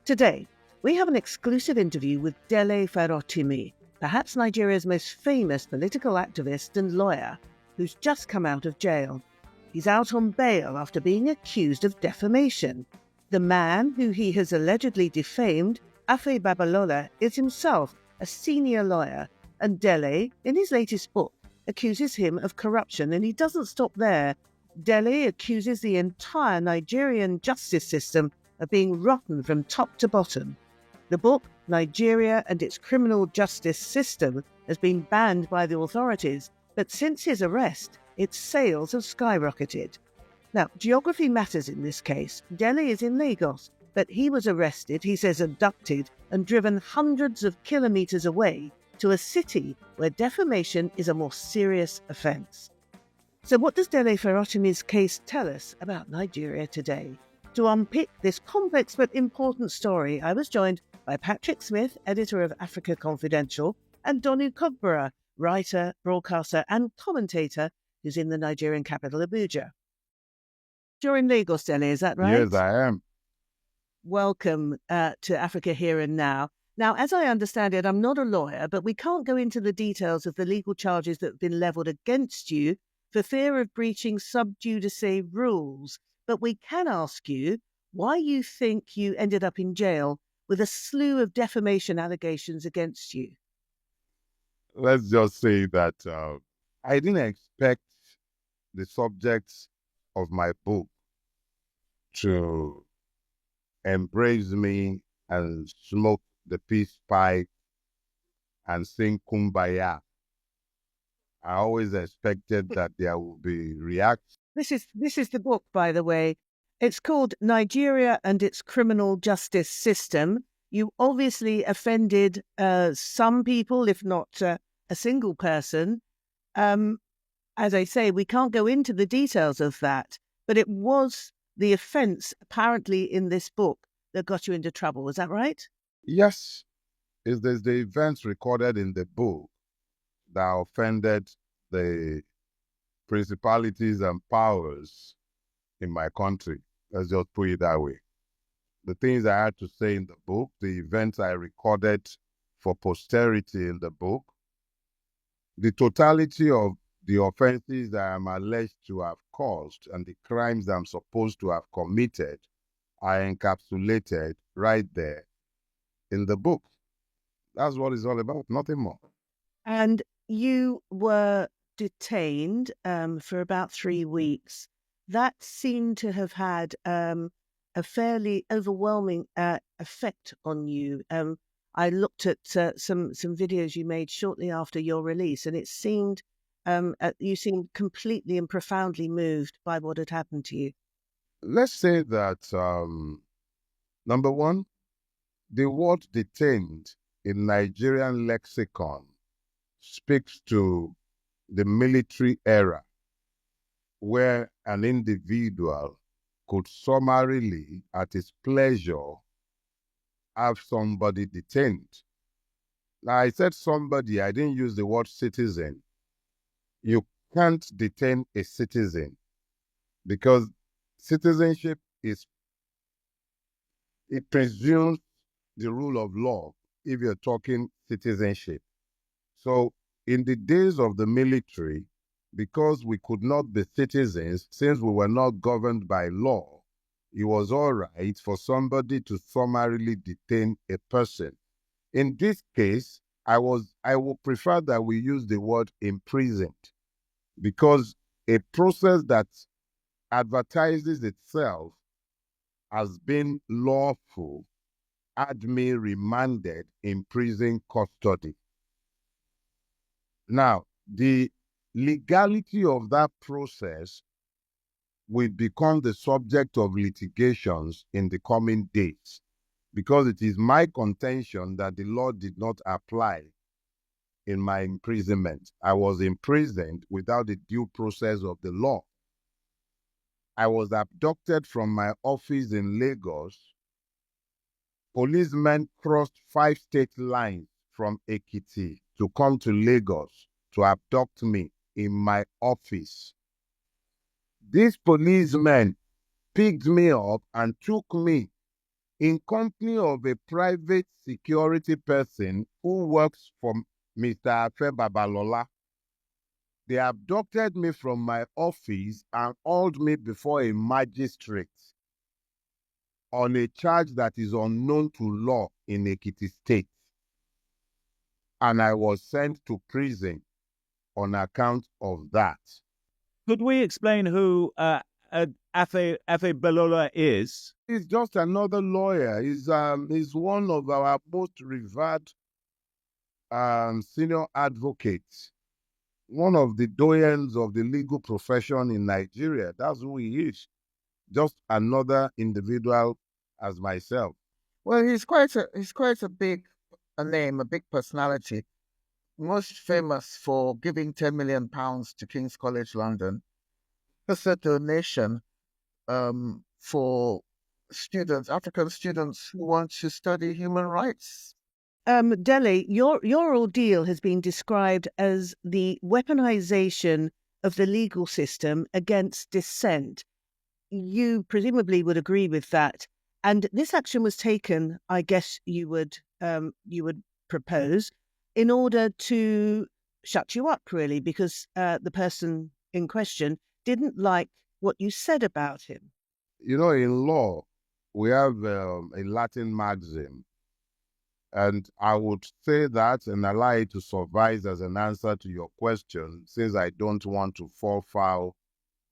Today, we have an exclusive interview with Dele Farotimi, perhaps Nigeria's most famous political activist and lawyer, who's just come out of jail. He's out on bail after being accused of defamation. The man who he has allegedly defamed, Afe Babalola, is himself a senior lawyer, and Dele, in his latest book, accuses him of corruption, and he doesn't stop there. Dele accuses the entire Nigerian justice system of being rotten from top to bottom. The book, Nigeria and Its Criminal Justice System, has been banned by the authorities, but since his arrest, its sales have skyrocketed. Now, geography matters in this case. Dele is in Lagos, but he was arrested, he says abducted, and driven hundreds of kilometres away to a city where defamation is a more serious offence. So what does Dele Farotimi's case tell us about Nigeria today? To unpick this complex but important story, I was joined by Patrick Smith, editor of Africa Confidential, and Donu Kogbara, writer, broadcaster and commentator who's in the Nigerian capital, Abuja. You're in Lagos, Dele, is that right? Yes, I am. Welcome to Africa Here and Now. Now, as I understand it, I'm not a lawyer, but we can't go into the details of the legal charges that have been levelled against you for fear of breaching sub judice rules. But we can ask you why you think you ended up in jail with a slew of defamation allegations against you. Let's just say that I didn't expect the subjects of my book to embrace me and smoke the peace pipe and sing Kumbaya. I always expected that there would be reactions. This is the book, by the way. It's called Nigeria and Its Criminal Justice System. You obviously offended some people, if not a single person. As I say, we can't go into the details of that, but it was the offence apparently in this book that got you into trouble. Is that right? Yes, there's the events recorded in the book that offended the principalities and powers in my country. Let's just put it that way. The things I had to say in the book, the events I recorded for posterity in the book, the totality of the offenses that I'm alleged to have caused and the crimes I'm supposed to have committed are encapsulated right there in the book. That's what it's all about, nothing more. And you were detained for about 3 weeks. That seemed to have had a fairly overwhelming effect on you. I looked at some videos you made shortly after your release, and it seemed you seemed completely and profoundly moved by what had happened to you. Let's say that, number one, the word detained in Nigerian lexicon speaks to the military era where an individual could summarily, at his pleasure, have somebody detained. Now, I said somebody, I didn't use the word citizen. You can't detain a citizen because citizenship it presumes the rule of law if you're talking citizenship. So in the days of the military, because we could not be citizens, since we were not governed by law, it was all right for somebody to summarily detain a person. In this case, I would prefer that we use the word imprisoned, because a process that advertises itself as being lawful had me remanded in prison custody. Now, the legality of that process will become the subject of litigations in the coming days, because it is my contention that the law did not apply in my imprisonment. I was imprisoned without the due process of the law. I was abducted from my office in Lagos. Policemen crossed 5 state lines from Ekiti to come to Lagos to abduct me in my office. These policemen picked me up and took me in company of a private security person who works for Mr. Afe Babalola. They abducted me from my office and hauled me before a magistrate on a charge that is unknown to law in Ekiti State. And I was sent to prison on account of that. Could we explain who Afe Balola is? He's just another lawyer. He's one of our most revered senior advocates, one of the doyens of the legal profession in Nigeria. That's who he is. Just another individual as myself. Well, he's quite a big name, a big personality. Most famous for giving £10 million to King's College London as a donation for students, African students who want to study human rights. Dele, your ordeal has been described as the weaponization of the legal system against dissent. You presumably would agree with that. And this action was taken, I guess you would propose, in order to shut you up, really, because the person in question didn't like what you said about him. You know, in law, we have a Latin maxim, and I would say that and allow it to suffice as an answer to your question, since I don't want to fall foul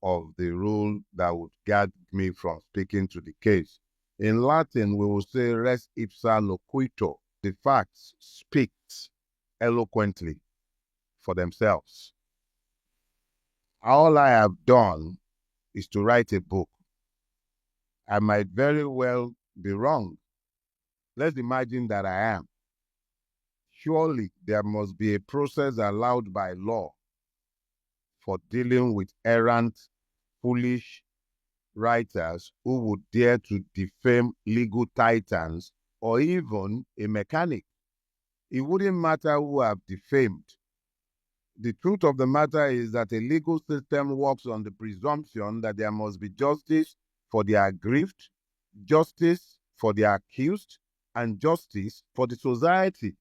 of the rule that would guard me from speaking to the case. In Latin, we will say res ipsa loquitur. The facts speak eloquently for themselves. All I have done is to write a book. I might very well be wrong. Let's imagine that I am. Surely there must be a process allowed by law for dealing with errant, foolish writers who would dare to defame legal titans or even a mechanic. It wouldn't matter who I've defamed. The truth of the matter is that a legal system works on the presumption that there must be justice for the aggrieved, justice for the accused, and justice for the society.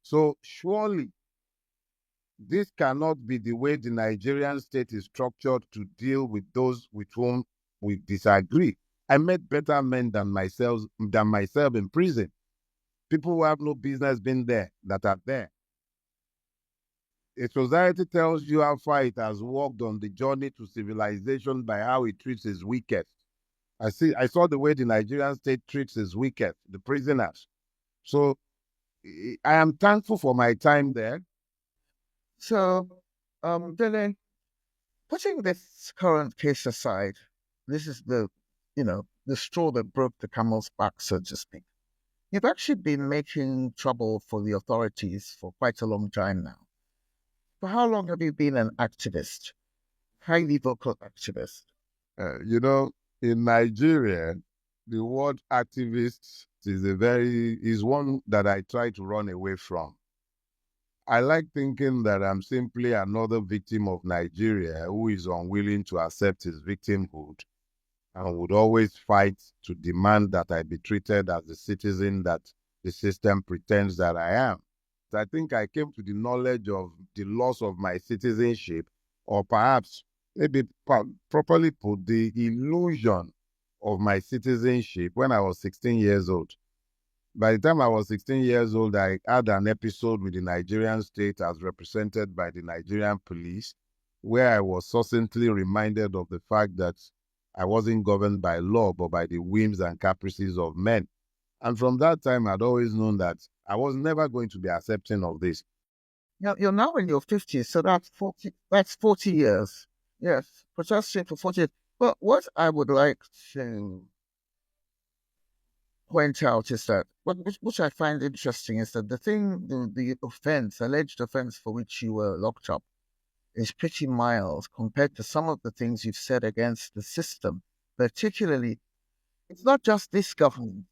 So surely this cannot be the way the Nigerian state is structured to deal with those with whom we disagree. I met better men than myself in prison. People who have no business being there that are there. A society tells you how far it has walked on the journey to civilization by how it treats its weakest. I saw the way the Nigerian state treats its weakest, the prisoners. So I am thankful for my time there. So, Dele, putting this current case aside, this is the straw that broke the camel's back, so to speak. You've actually been making trouble for the authorities for quite a long time now. For how long have you been an activist? Highly vocal activist? In Nigeria, the word activist is one that I try to run away from. I like thinking that I'm simply another victim of Nigeria who is unwilling to accept his victimhood and would always fight to demand that I be treated as the citizen that the system pretends that I am. I think I came to the knowledge of the loss of my citizenship, or perhaps, maybe properly put, the illusion of my citizenship when I was 16 years old. By the time I was 16 years old, I had an episode with the Nigerian state as represented by the Nigerian police, where I was succinctly reminded of the fact that I wasn't governed by law, but by the whims and caprices of men. And from that time, I'd always known that I was never going to be accepting of this. You're now in your 50s, so that's 40 years. Yes, protesting for 40 years. But what I would like to point out is that, which I find interesting, is that the alleged offense for which you were locked up, is pretty mild compared to some of the things you've said against the system. Particularly, it's not just this government.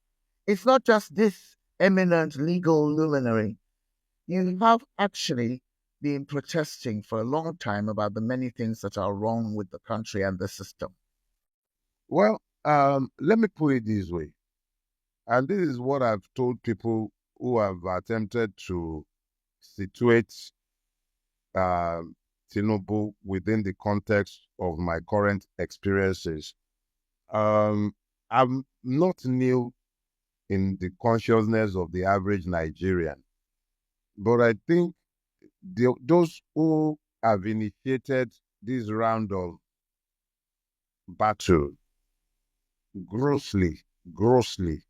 It's not just this eminent legal luminary. You have actually been protesting for a long time about the many things that are wrong with the country and the system. Well, let me put it this way. And this is what I've told people who have attempted to situate uh, Tinubu within the context of my current experiences. I'm not new in the consciousness of the average Nigerian, but I think those who have initiated this round of battle grossly, grossly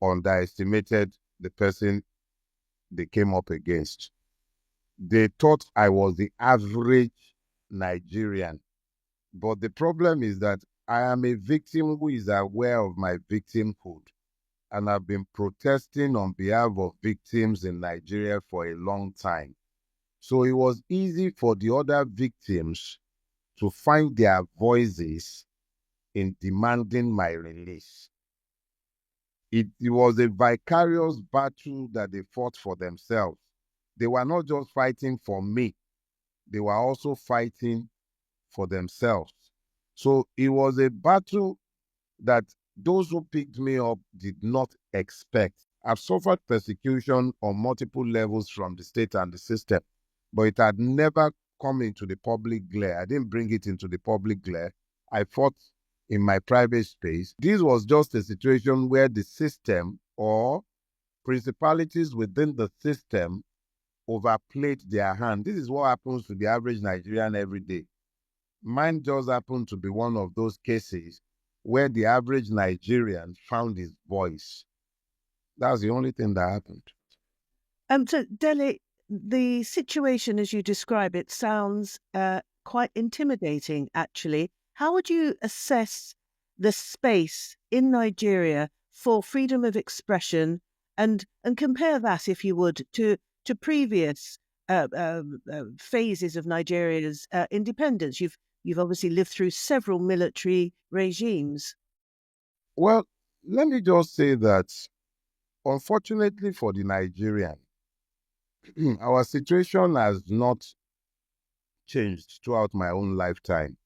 underestimated the person they came up against. They thought I was the average Nigerian. But the problem is that I am a victim who is aware of my victimhood. And I've been protesting on behalf of victims in Nigeria for a long time. So it was easy for the other victims to find their voices in demanding my release. It was a vicarious battle that they fought for themselves. They were not just fighting for me, they were also fighting for themselves. So it was a battle that those who picked me up did not expect. I've suffered persecution on multiple levels from the state and the system, but it had never come into the public glare. I didn't bring it into the public glare. I fought in my private space. This was just a situation where the system or principalities within the system overplayed their hand. This is what happens to the average Nigerian every day. Mine just happened to be one of those cases where the average Nigerian found his voice. That's the only thing that happened. So, Dele, the situation as you describe it sounds quite intimidating, actually. How would you assess the space in Nigeria for freedom of expression and compare that, if you would, to previous phases of Nigeria's independence? You've obviously lived through several military regimes. Well, let me just say that, unfortunately for the Nigerian, our situation has not changed throughout my own lifetime.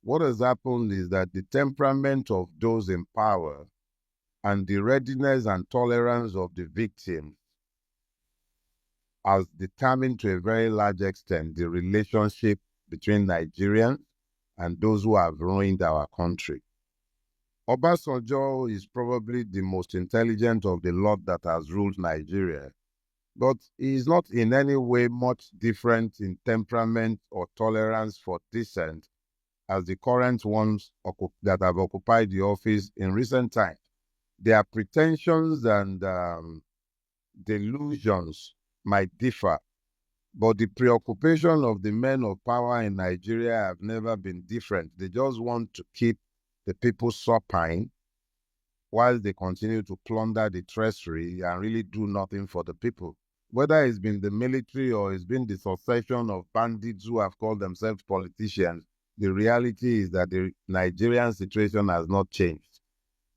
What has happened is that the temperament of those in power and the readiness and tolerance of the victims has determined to a very large extent the relationship between Nigerians and those who have ruined our country. Obasanjo is probably the most intelligent of the lot that has ruled Nigeria, but he is not in any way much different in temperament or tolerance for dissent as the current ones that have occupied the office in recent times. Their pretensions and delusions might differ, but the preoccupation of the men of power in Nigeria have never been different. They just want to keep the people supine while they continue to plunder the treasury and really do nothing for the people. Whether it's been the military or it's been the succession of bandits who have called themselves politicians, the reality is that the Nigerian situation has not changed.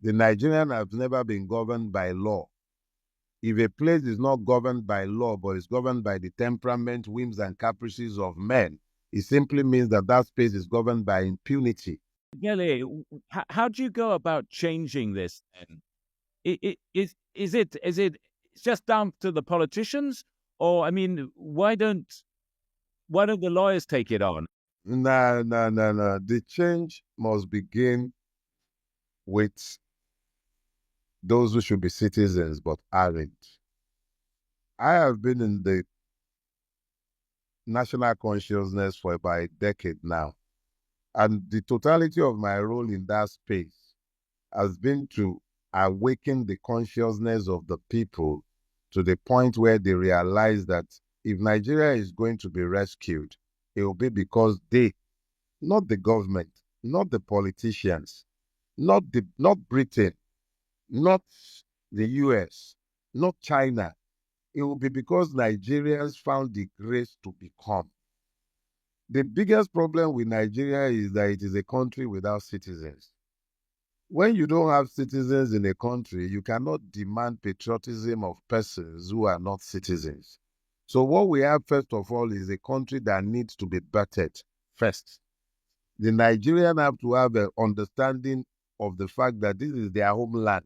The Nigerian has never been governed by law. If a place is not governed by law, but is governed by the temperament, whims, and caprices of men, it simply means that that space is governed by impunity. Dele, how do you go about changing this then? Is it just down to the politicians, or I mean, why don't the lawyers take it on? No. The change must begin with those who should be citizens but aren't. I have been in the national consciousness for about a decade now, and the totality of my role in that space has been to awaken the consciousness of the people to the point where they realize that if Nigeria is going to be rescued, it will be because they, not the government, not the politicians, not Britain, not the US, not China. It will be because Nigerians found the grace to become. The biggest problem with Nigeria is that it is a country without citizens. When you don't have citizens in a country, you cannot demand patriotism of persons who are not citizens. So what we have, first of all, is a country that needs to be bettered first. The Nigerians have to have an understanding of the fact that this is their homeland.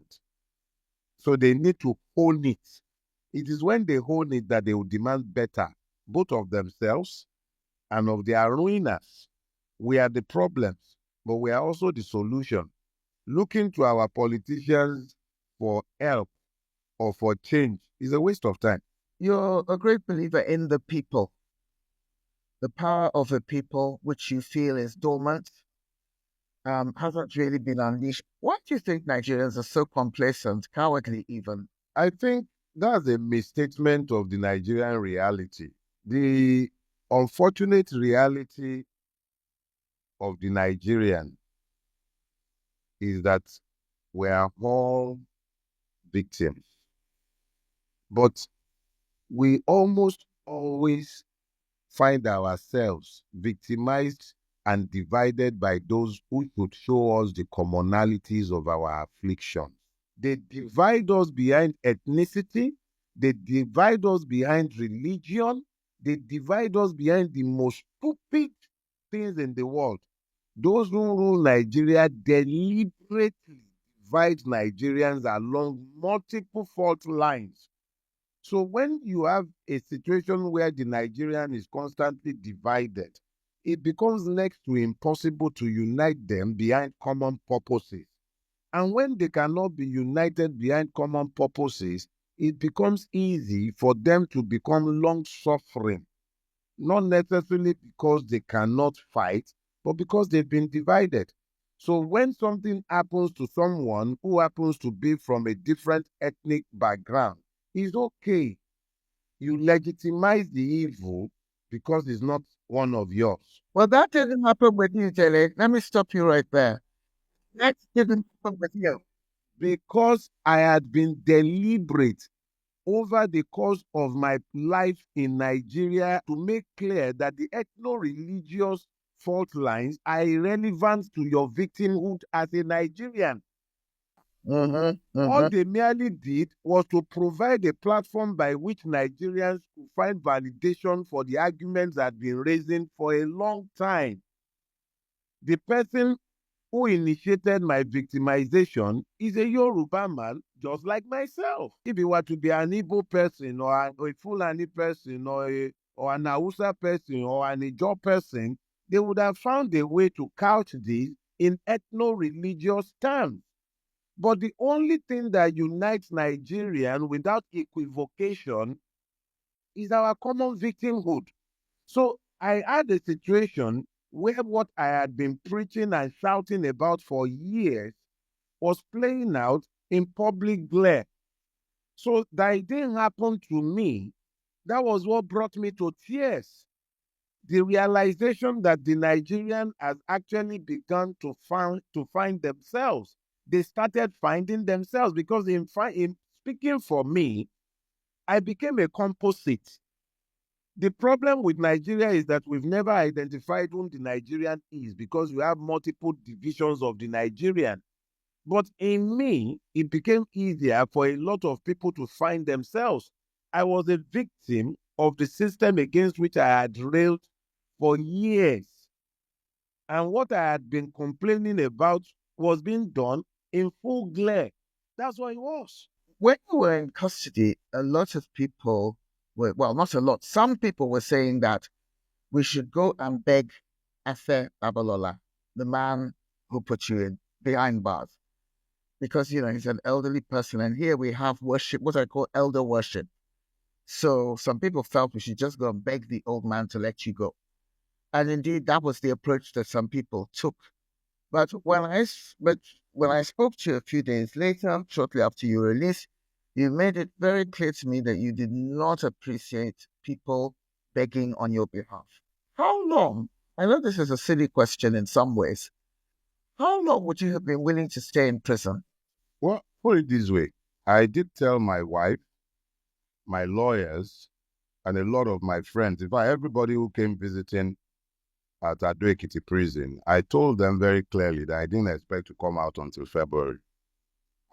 So they need to own it. It is when they own it that they will demand better, both of themselves and of their ruiners. We are the problems, but we are also the solution. Looking to our politicians for help or for change is a waste of time. You're a great believer in the people, the power of the people, which you feel is dormant, hasn't really been unleashed. Why do you think Nigerians are so complacent, cowardly even? I think that's a misstatement of the Nigerian reality. The unfortunate reality of the Nigerian is that we are all victims. But we almost always find ourselves victimized and divided by those who should show us the commonalities of our affliction. They divide us behind ethnicity, they divide us behind religion, they divide us behind the most stupid things in the world. Those who rule Nigeria deliberately divide Nigerians along multiple fault lines. So when you have a situation where the Nigerian is constantly divided, it becomes next to impossible to unite them behind common purposes. And when they cannot be united behind common purposes, it becomes easy for them to become long-suffering, not necessarily because they cannot fight, but because they've been divided. So when something happens to someone who happens to be from a different ethnic background, it's okay. You legitimize the evil because it's not one of yours. Well, that didn't happen with you, Dele. Let me stop you right there. That didn't happen with you. Because I had been deliberate over the course of my life in Nigeria to make clear that the ethno-religious fault lines are irrelevant to your victimhood as a Nigerian. All they merely did was to provide a platform by which Nigerians could find validation for the arguments that had been raising for a long time. The person who initiated my victimization is a Yoruba man just like myself. If he were to be an Igbo person or a Fulani person or an Hausa person or an Ijaw person, they would have found a way to couch this in ethno-religious terms. But the only thing that unites Nigerians without equivocation is our common victimhood. So I had a situation where what I had been preaching and shouting about for years was playing out in public glare. So that it didn't happen to me, that was what brought me to tears. The realization that the Nigerian has actually begun to find themselves. They started finding themselves because in speaking for me, I became a composite. The problem with Nigeria is that we've never identified whom the Nigerian is because we have multiple divisions of the Nigerian. But in me, it became easier for a lot of people to find themselves. I was a victim of the system against which I had railed for years. And what I had been complaining about was being done in full glare. That's what it was. When you were in custody, a lot of people were, well, not a lot, some people were saying that we should go and beg Afe Babalola, the man who put you in behind bars. Because, he's an elderly person. And here we have worship, what I call elder worship. So some people felt we should just go and beg the old man to let you go. And indeed, that was the approach that some people took. But when I spoke to you a few days later, shortly after your release, you made it very clear to me that you did not appreciate people begging on your behalf. How long? I know this is a silly question in some ways. How long would you have been willing to stay in prison? Well, put it this way. I did tell my wife, my lawyers, and a lot of my friends, in fact, everybody who came visiting at Ado Ekiti prison, I told them very clearly that I didn't expect to come out until February.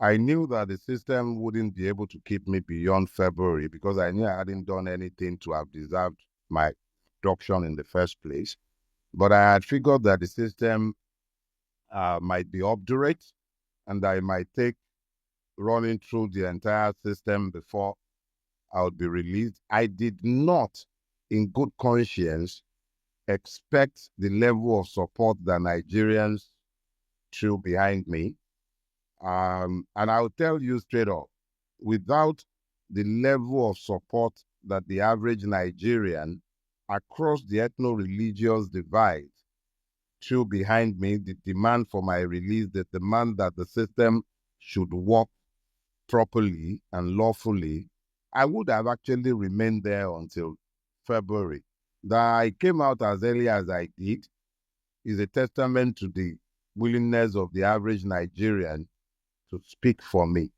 I knew that the system wouldn't be able to keep me beyond February because I knew I hadn't done anything to have deserved my abduction in the first place. But I had figured that the system might be obdurate and that it might take running through the entire system before I would be released. I did not, in good conscience, expect the level of support that Nigerians threw behind me. And I'll tell you straight up, without the level of support that the average Nigerian across the ethno-religious divide threw behind me, the demand for my release, the demand that the system should work properly and lawfully, I would have actually remained there until February. That I came out as early as I did is a testament to the willingness of the average Nigerian to speak for me.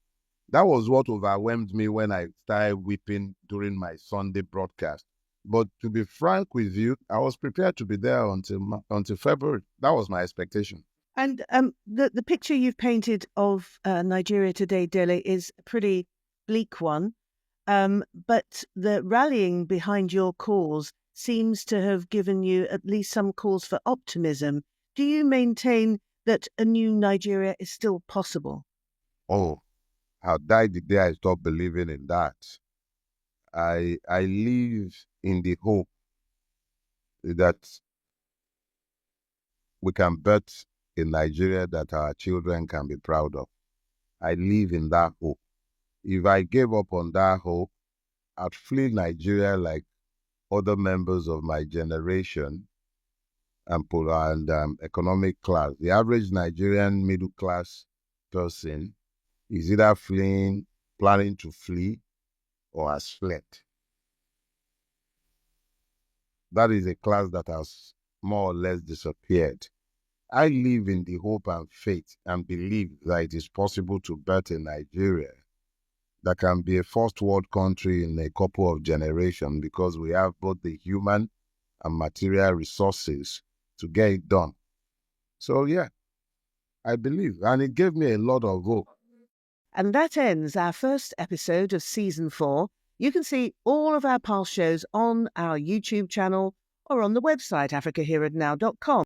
That was what overwhelmed me when I started weeping during my Sunday broadcast. But to be frank with you, I was prepared to be there until February. That was my expectation. And the picture you've painted of Nigeria today, Dele, is a pretty bleak one. But the rallying behind your cause seems to have given you at least some cause for optimism. Do you maintain that a new Nigeria is still possible? Oh, I'll die the day I stop believing in that. I live in the hope that we can birth a Nigeria that our children can be proud of. I live in that hope. If I gave up on that hope, I'd flee Nigeria like other members of my generation and economic class. The average Nigerian middle class person is either fleeing, planning to flee, or has fled. That is a class that has more or less disappeared. I live in the hope and faith and believe that it is possible to birth a Nigeria that can be a first world country in a couple of generations because we have both the human and material resources to get it done. So yeah, I believe, and it gave me a lot of hope. And that ends our first episode of Season 4. You can see all of our past shows on our YouTube channel or on the website africahereadnow.com.